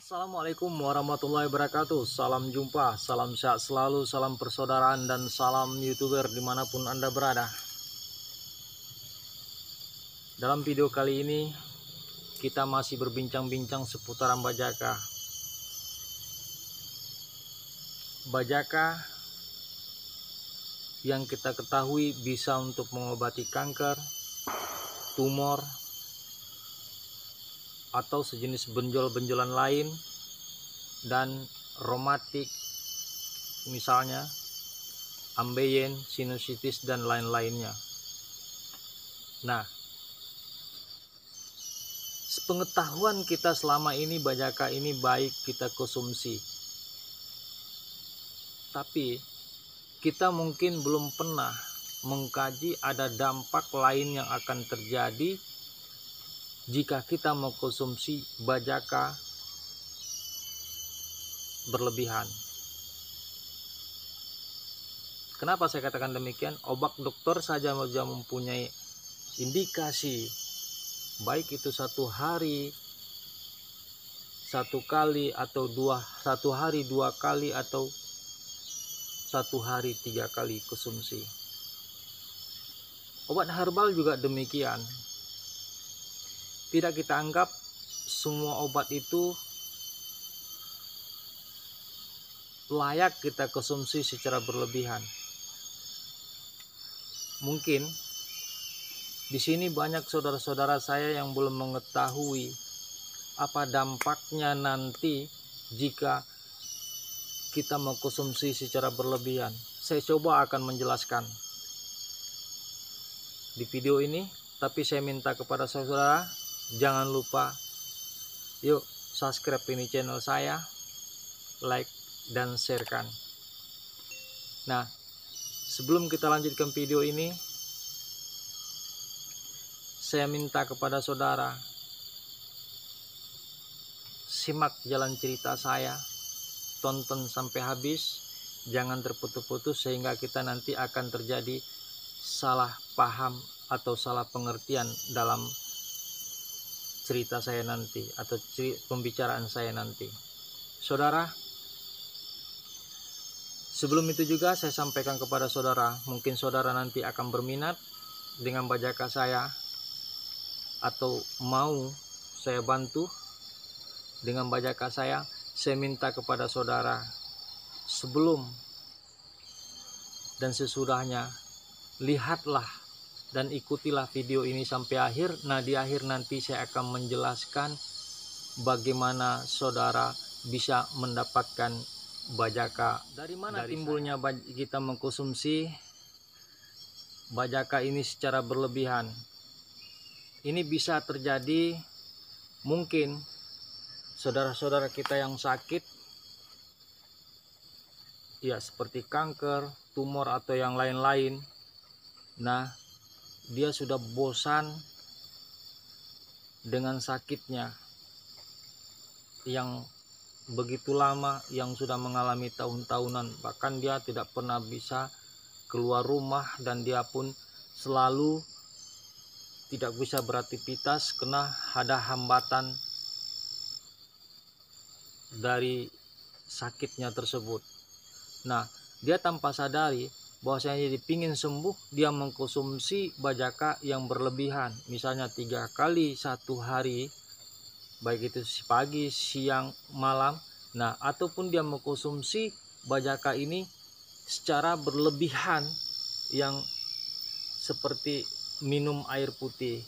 Assalamualaikum warahmatullahi wabarakatuh. Salam jumpa, salam sehat selalu, salam persaudaraan, dan salam YouTuber dimanapun Anda berada. Dalam video kali ini kita masih berbincang-bincang seputaran bajaka. Bajaka yang kita ketahui bisa untuk mengobati kanker, tumor, atau sejenis benjol-benjolan lain, dan reumatik, misalnya ambeien, sinusitis, dan lain-lainnya. Nah, sepengetahuan kita selama ini bajaka ini baik kita konsumsi, tapi kita mungkin belum pernah mengkaji ada dampak lain yang akan terjadi jika kita mengkonsumsi bajaka berlebihan. Kenapa saya katakan demikian? Obat dokter saja sudah mempunyai indikasi, baik itu satu hari satu kali, atau satu hari dua kali, atau satu hari 3 kali konsumsi. Obat herbal juga demikian. Tidak kita anggap semua obat itu layak kita konsumsi secara berlebihan. Mungkin di sini banyak saudara-saudara saya yang belum mengetahui apa dampaknya nanti jika kita mengkonsumsi secara berlebihan. Saya coba akan menjelaskan di video ini, tapi saya minta kepada saudara jangan lupa yuk subscribe ini channel saya, like dan sharekan. Nah, sebelum kita lanjutkan video ini, saya minta kepada saudara simak jalan cerita saya, tonton sampai habis, jangan terputus-putus, sehingga kita nanti akan terjadi salah paham atau salah pengertian dalam cerita saya nanti, atau pembicaraan saya nanti. Saudara, sebelum itu juga saya sampaikan kepada saudara, mungkin saudara nanti akan berminat dengan bajaka saya, atau mau saya bantu dengan bajaka saya minta kepada saudara sebelum dan sesudahnya lihatlah dan ikutilah video ini sampai akhir. Nah, di akhir nanti saya akan menjelaskan bagaimana saudara bisa mendapatkan bajaka. Dari mana timbulnya kita mengkonsumsi bajaka ini secara berlebihan? Ini bisa terjadi mungkin saudara-saudara kita yang sakit, ya seperti kanker, tumor, atau yang lain-lain. Nah, dia sudah bosan dengan sakitnya yang begitu lama, yang sudah mengalami tahun-tahunan, bahkan dia tidak pernah bisa keluar rumah, dan dia pun selalu tidak bisa beraktivitas karena ada hambatan dari sakitnya tersebut. Nah, dia tanpa sadari bahwasanya dia pingin sembuh, dia mengkonsumsi bajaka yang berlebihan, misalnya 3 kali satu hari, baik itu pagi, siang, malam. Nah, ataupun dia mengkonsumsi bajaka ini secara berlebihan, yang seperti minum air putih.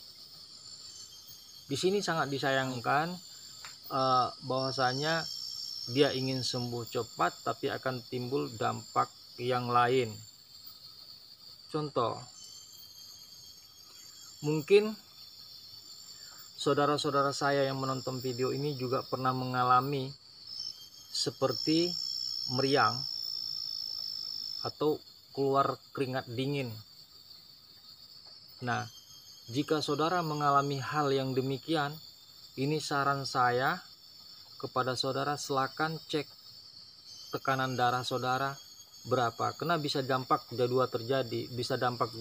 Di sini sangat disayangkan bahwasanya dia ingin sembuh cepat, tapi akan timbul dampak yang lain. Contoh, mungkin saudara-saudara saya yang menonton video ini juga pernah mengalami seperti meriang atau keluar keringat dingin. Nah, jika saudara mengalami hal yang demikian, ini saran saya kepada saudara, silakan cek tekanan darah saudara berapa, karena bisa dampak dua terjadi, bisa dampak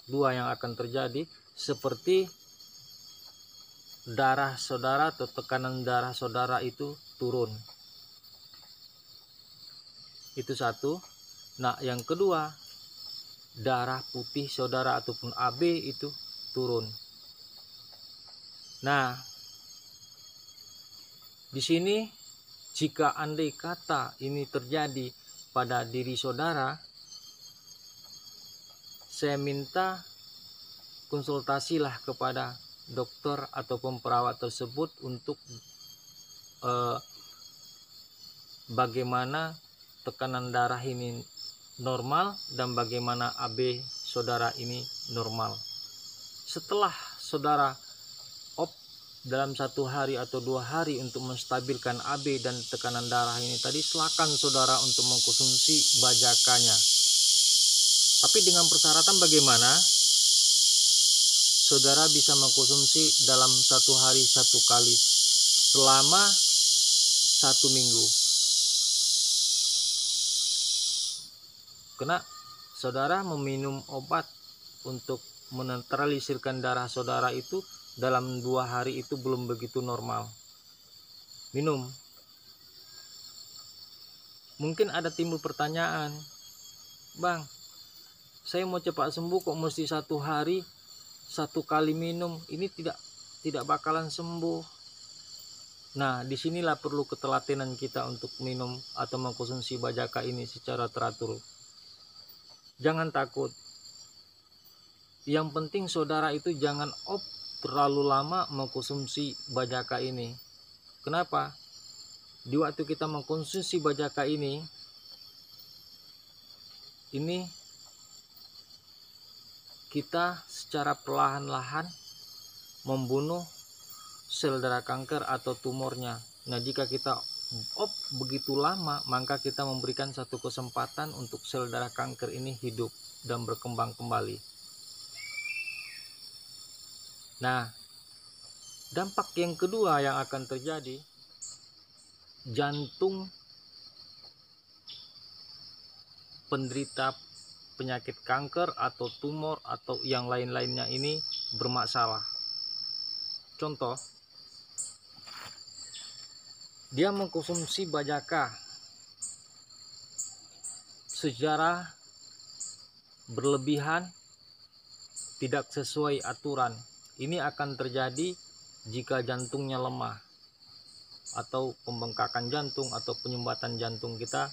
dua yang akan terjadi, seperti darah saudara atau tekanan darah saudara itu turun. Itu satu. Nah, yang kedua, darah putih saudara ataupun AB itu turun. Nah, di sini jika andai kata ini terjadi pada diri saudara, saya minta konsultasilah kepada dokter ataupun perawat tersebut untuk bagaimana tekanan darah ini normal dan bagaimana AB saudara ini normal. Setelah saudara dalam 1 hari atau 2 hari untuk menstabilkan AB dan tekanan darah ini tadi, silakan saudara untuk mengkonsumsi bajakanya. Tapi dengan persyaratan bagaimana? Saudara bisa mengkonsumsi dalam 1 hari 1 kali selama 1 minggu. Karena saudara meminum obat untuk menetralisirkan darah saudara itu dalam 2 hari itu belum begitu normal. Minum. Mungkin ada timbul pertanyaan, Bang, saya mau cepat sembuh kok mesti 1 hari 1 kali minum, ini tidak bakalan sembuh. Nah, disinilah perlu ketelatenan kita untuk minum atau mengkonsumsi bajaka ini secara teratur. Jangan takut. Yang penting saudara itu jangan terlalu lama mengkonsumsi bajaka ini. Kenapa? Di waktu kita mengkonsumsi bajaka ini kita secara perlahan-lahan membunuh sel darah kanker atau tumornya. Nah, jika kita begitu lama, maka kita memberikan satu kesempatan untuk sel darah kanker ini hidup dan berkembang kembali. Nah, dampak yang kedua yang akan terjadi, jantung penderita penyakit kanker atau tumor atau yang lain-lainnya ini bermasalah. Contoh, dia mengkonsumsi bajaka secara berlebihan, tidak sesuai aturan. Ini akan terjadi jika jantungnya lemah atau pembengkakan jantung atau penyumbatan jantung. Kita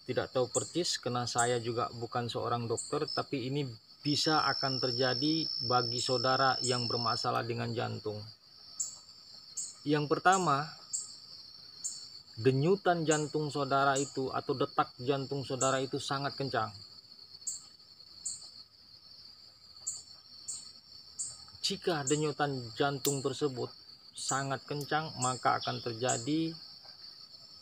tidak tahu persis karena saya juga bukan seorang dokter, tapi ini bisa akan terjadi bagi saudara yang bermasalah dengan jantung. Yang pertama, denyutan jantung saudara itu atau detak jantung saudara itu sangat kencang. Jika denyutan jantung tersebut sangat kencang, maka akan terjadi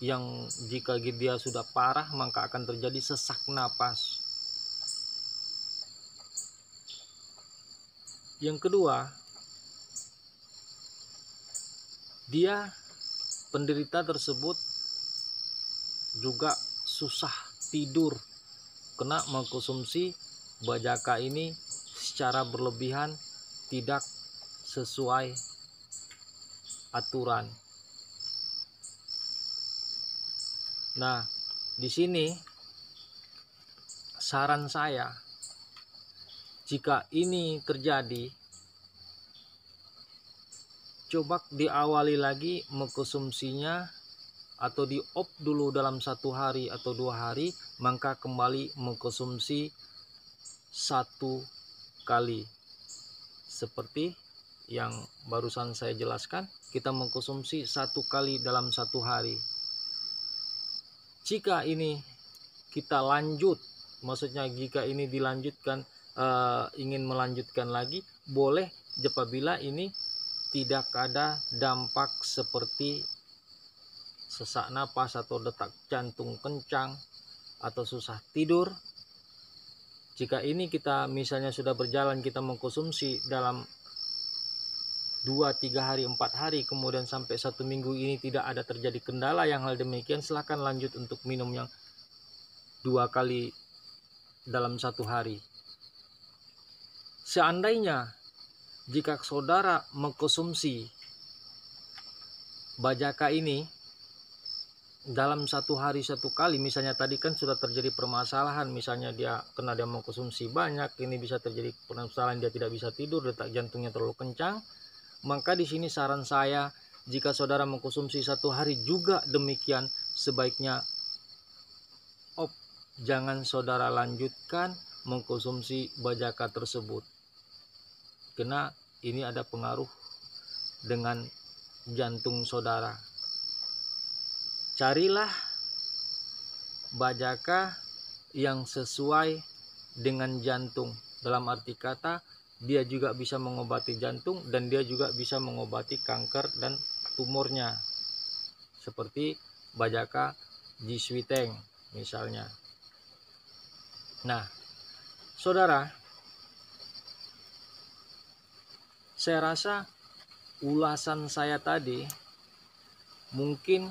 yang jika dia sudah parah, maka akan terjadi sesak napas. Yang kedua, penderita tersebut juga susah tidur kena mengkonsumsi bajaka ini secara berlebihan, tidak sesuai aturan. Nah, di sini saran saya, jika ini terjadi, coba diawali lagi mengkonsumsinya atau di-off dulu dalam 1 hari atau 2 hari, maka kembali mengkonsumsi 1 kali. Seperti yang barusan saya jelaskan, kita mengkonsumsi 1 kali dalam 1 hari. Jika ini kita lanjut, maksudnya jika ini dilanjutkan, ingin melanjutkan lagi, boleh apabila ini tidak ada dampak seperti sesak napas atau detak jantung kencang atau susah tidur. Jika ini kita misalnya sudah berjalan, kita mengkonsumsi dalam 2-3 hari, 4 hari, kemudian sampai 1 minggu ini tidak ada terjadi kendala yang hal demikian, silahkan lanjut untuk minum yang 2 kali dalam 1 hari. Seandainya jika saudara mengkonsumsi bajaka ini dalam satu hari satu kali, misalnya tadi kan sudah terjadi permasalahan, misalnya dia mengkonsumsi banyak, ini bisa terjadi permasalahan, dia tidak bisa tidur, detak jantungnya terlalu kencang. Maka di sini saran saya, jika saudara mengkonsumsi satu hari juga demikian, sebaiknya jangan saudara lanjutkan mengkonsumsi bajaka tersebut, karena ini ada pengaruh dengan jantung saudara. Carilah bajaka yang sesuai dengan jantung. Dalam arti kata, dia juga bisa mengobati jantung dan dia juga bisa mengobati kanker dan tumornya. Seperti bajaka Jiswiteng misalnya. Nah, saudara, saya rasa ulasan saya tadi mungkin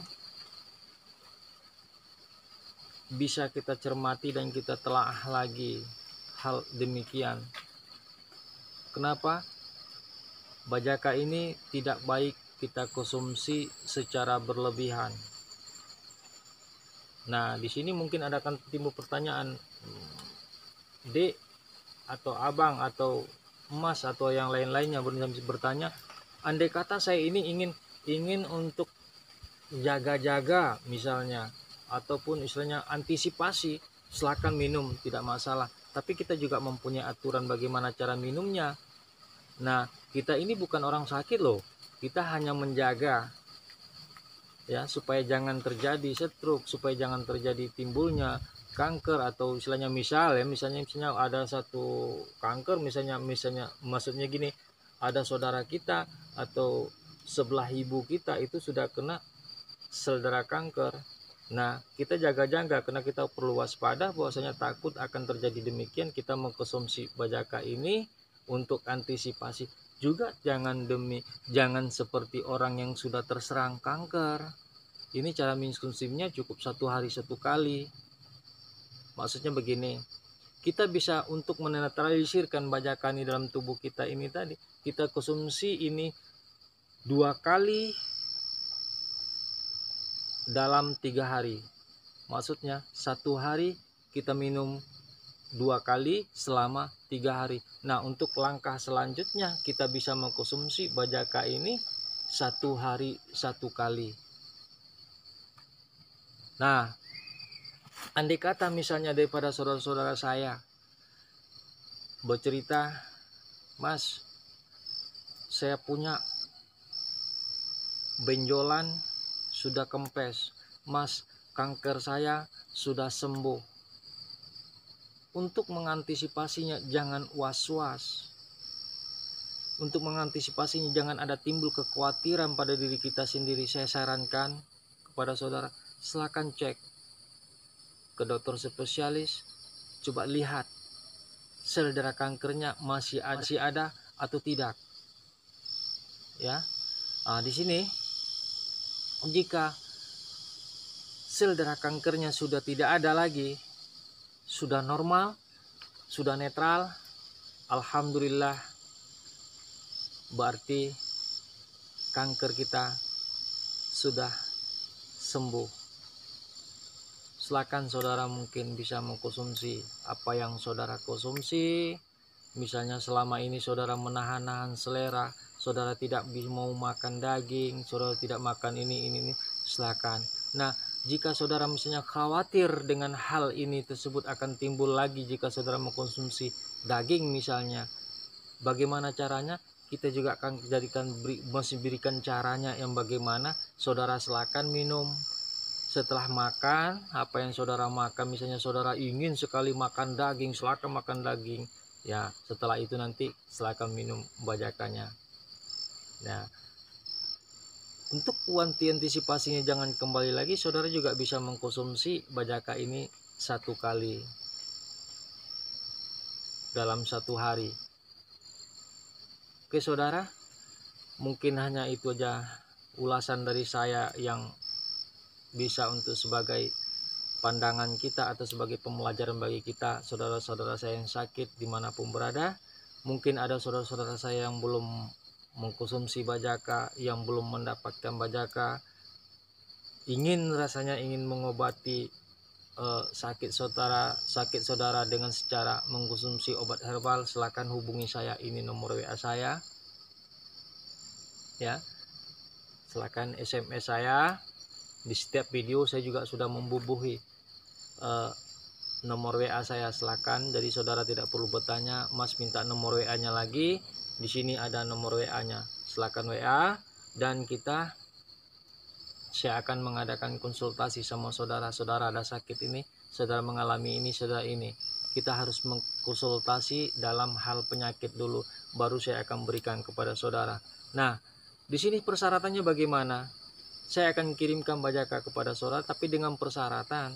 bisa kita cermati dan kita telaah lagi hal demikian. Kenapa? Bajaka ini tidak baik kita konsumsi secara berlebihan. Nah, di sini mungkin akan timbul pertanyaan, Dek atau Abang atau Mas atau yang lain-lainnya bertanya, andai kata saya ini ingin untuk jaga-jaga misalnya, ataupun istilahnya antisipasi, silakan minum, tidak masalah. Tapi kita juga mempunyai aturan bagaimana cara minumnya. Nah, kita ini bukan orang sakit loh. Kita hanya menjaga ya, supaya jangan terjadi stroke, supaya jangan terjadi timbulnya kanker, atau istilahnya misalnya ada satu kanker, misalnya maksudnya gini, ada saudara kita atau sebelah ibu kita itu sudah kena sel darah kanker. Nah, kita jaga-jaga karena kita perlu waspada, bahwasanya takut akan terjadi demikian, kita mengkonsumsi bajaka ini untuk antisipasi. Juga jangan seperti orang yang sudah terserang kanker. Ini cara mengkonsumsinya cukup satu hari satu kali. Maksudnya begini, kita bisa untuk menetralisirkan bajaka ini dalam tubuh kita ini tadi, kita konsumsi ini 2 kali dalam 3 hari. Maksudnya satu hari kita minum 2 kali selama 3 hari. Nah, untuk langkah selanjutnya kita bisa mengkonsumsi bajaka ini 1 hari 1 kali. Nah, andai kata misalnya daripada saudara-saudara saya bercerita, Mas, saya punya benjolan sudah kempes, Mas, kanker saya sudah sembuh. Untuk mengantisipasinya jangan was-was. Untuk mengantisipasinya jangan ada timbul kekhawatiran pada diri kita sendiri. Saya sarankan kepada saudara, silakan cek ke dokter spesialis, coba lihat sel darah kankernya masih ada atau tidak. Ya. Nah, di sini jika sel darah kankernya sudah tidak ada lagi, sudah normal, sudah netral, alhamdulillah, berarti kanker kita sudah sembuh. Silakan saudara mungkin bisa mengkonsumsi apa yang saudara konsumsi. Misalnya selama ini saudara menahan selera, saudara tidak mau makan daging, saudara tidak makan ini, silakan. Nah, jika saudara misalnya khawatir dengan hal ini tersebut akan timbul lagi jika saudara mengkonsumsi daging misalnya, bagaimana caranya? Kita juga akan berikan caranya yang bagaimana. Saudara silakan minum setelah makan apa yang saudara makan. Misalnya saudara ingin sekali makan daging, silakan makan daging. Ya, setelah itu nanti silakan minum bajakanya. Nah, untuk antisipasinya jangan kembali lagi, saudara juga bisa mengkonsumsi bajaka ini 1 kali dalam 1 hari. Oke saudara, mungkin hanya itu aja ulasan dari saya yang bisa untuk sebagai pandangan kita atau sebagai pembelajaran bagi kita, saudara-saudara saya yang sakit dimanapun berada. Mungkin ada saudara-saudara saya yang belum mengkonsumsi bajaka, yang belum mendapatkan bajaka, rasanya ingin mengobati sakit saudara dengan secara mengkonsumsi obat herbal. Silakan hubungi saya, ini nomor WA saya ya. Silakan SMS saya. Di setiap video saya juga sudah membubuhi nomor WA saya. Silakan, jadi saudara tidak perlu bertanya, Mas minta nomor WA-nya lagi. Di sini ada nomor WA-nya. Silakan WA dan saya akan mengadakan konsultasi sama saudara ada sakit ini, saudara mengalami ini, saudara ini. Kita harus mengkonsultasi dalam hal penyakit dulu, baru saya akan berikan kepada saudara. Nah, di sini persyaratannya bagaimana? Saya akan kirimkan bajaka kepada saudara, tapi dengan persyaratan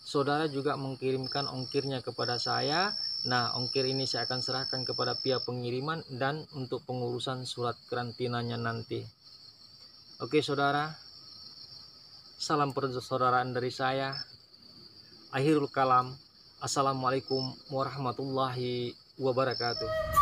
saudara juga mengirimkan ongkirnya kepada saya. Nah, ongkir ini saya akan serahkan kepada pihak pengiriman dan untuk pengurusan surat karantinanya nanti. Oke saudara, salam persaudaraan dari saya. Akhirul kalam. Assalamualaikum warahmatullahi wabarakatuh.